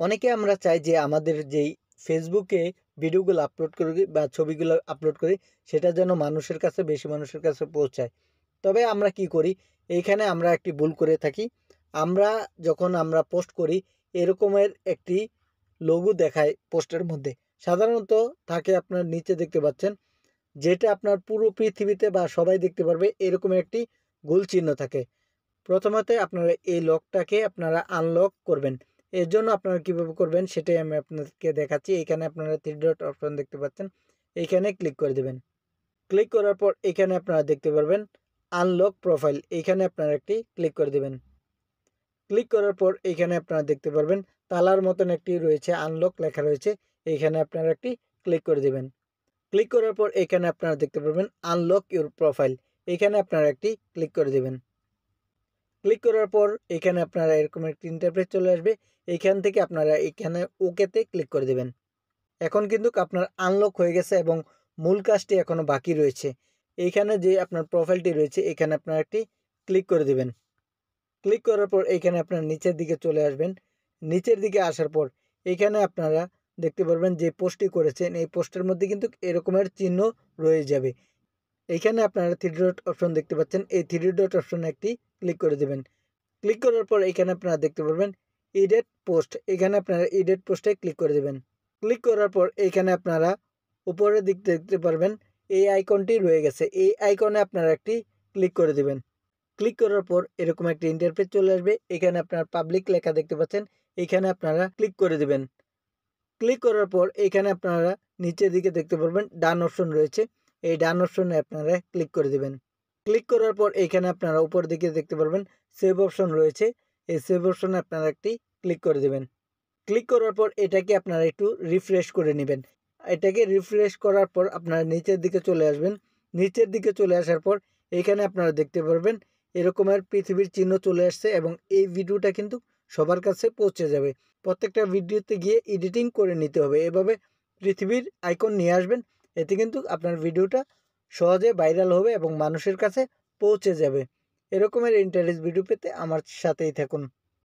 অনেকে আমরা চাই যে আমাদের যেই ফেসবুকে ভিডিওগুলো আপলোড করি বা ছবিগুলো আপলোড করি সেটা যেন মানুষের কাছে বেশি মানুষের কাছে পৌঁছায়। তবে আমরা কি করি, এইখানে আমরা একটি ভুল করে থাকি। আমরা যখন আমরা পোস্ট করি এরকমের একটি লোগো দেখায় পোস্টের মধ্যে, সাধারণত থাকে আপনার নিচে দেখতে পাচ্ছেন, যেটা আপনার পুরো পৃথিবীতে বা সবাই দেখতে পারবে এরকম একটি গোল চিহ্ন থাকে। প্রথমত আপনারা এই লকটাকে আপনারা আনলক করবেন। এর জন্য আপনারা কিভাবে করবেন সেটাই আমি আপনাদেরকে দেখাচ্ছি। এখানে আপনারা 3 ডট অপশন দেখতে পাচ্ছেন। এইখানে ক্লিক করে দেবেন। ক্লিক করার পর এখানে আপনারা দেখতে পারবেন আনলক প্রোফাইল। এইখানে আপনারা একটি ক্লিক করে দেবেন। ক্লিক করার পর এইখানে আপনারা দেখতে পারবেন তালার মতন একটি রয়েছে, আনলক লেখা রয়েছে। এইখানে আপনারা একটি ক্লিক করে দেবেন। ক্লিক করার পর এখানে আপনারা দেখতে পারবেন আনলক ইউর প্রোফাইল। এখানে আপনারা একটি ক্লিক করে দেবেন। ক্লিক করার পর এখানে আপনারা এরকম একটি ইন্টারফেস চলে আসবে। এইখান থেকে আপনারা এখানে ওকেতে ক্লিক করে দেবেন। এখন কিন্তু আপনার আনলক হয়ে গেছে এবং মূল কাজটি এখনও বাকি রয়েছে। এইখানে যে আপনার প্রোফাইলটি রয়েছে এখানে আপনারা একটি ক্লিক করে দেবেন। ক্লিক করার পর এখানে আপনার নিচের দিকে চলে আসবেন। নিচের দিকে আসার পর এখানে আপনারা দেখতে পারবেন যে পোস্টটি করেছেন এই পোস্টের মধ্যে কিন্তু এরকমের চিহ্ন রয়ে যাবে। এইখানে আপনারা 3 ডট অপশন দেখতে পাচ্ছেন। এই 3 ডট অপশনে একটি ক্লিক করে দেবেন। ক্লিক করার পর এখানে আপনারা দেখতে পারবেন এডিট পোস্ট। এখানে আপনারা এডিট পোস্টে ক্লিক করে দেবেন। ক্লিক করার পর এইখানে আপনারা উপরের দিক দেখতে পারবেন এই আইকনটি রয়ে গেছে। এই আইকনে আপনারা একটি ক্লিক করে দেবেন। ক্লিক করার পর এরকম একটি ইন্টারফেস চলে আসবে। এখানে আপনার পাবলিক লেখা দেখতে পাচ্ছেন। এখানে আপনারা ক্লিক করে দেবেন। ক্লিক করার পর এখানে আপনারা নিচের দিকে দেখতে পারবেন ডান অপশন রয়েছে। এই ডান অপশনে আপনারা ক্লিক করে দেবেন। ক্লিক করার পর এখানে আপনারা উপর দিকে দেখতে পারবেন সেভ অপশন রয়েছে। এই সেভ অপশনে আপনারা একটি ক্লিক করে দেবেন। ক্লিক করার পর এটাকে আপনারা একটু রিফ্রেশ করে নেবেন। এটাকে রিফ্রেশ করার পর আপনারা নিচের দিকে চলে আসবেন। নিচের দিকে চলে আসার পর এখানে আপনারা দেখতে পারবেন এরকমের পৃথিবীর চিহ্ন চলে আসছে এবং এই ভিডিওটা কিন্তু সবার কাছে পৌঁছে যাবে। প্রত্যেকটা ভিডিওতে গিয়ে এডিটিং করে নিতে হবে। এভাবে পৃথিবীর আইকন নিয়ে আসবেন। এতে কিন্তু আপনার ভিডিওটা সহজে ভাইরাল হবে এবং মানুষের কাছে পৌঁছে যাবে। এরকমের ইন্টারেস্ট ভিডিও পেতে আমার সাথেই থাকুন।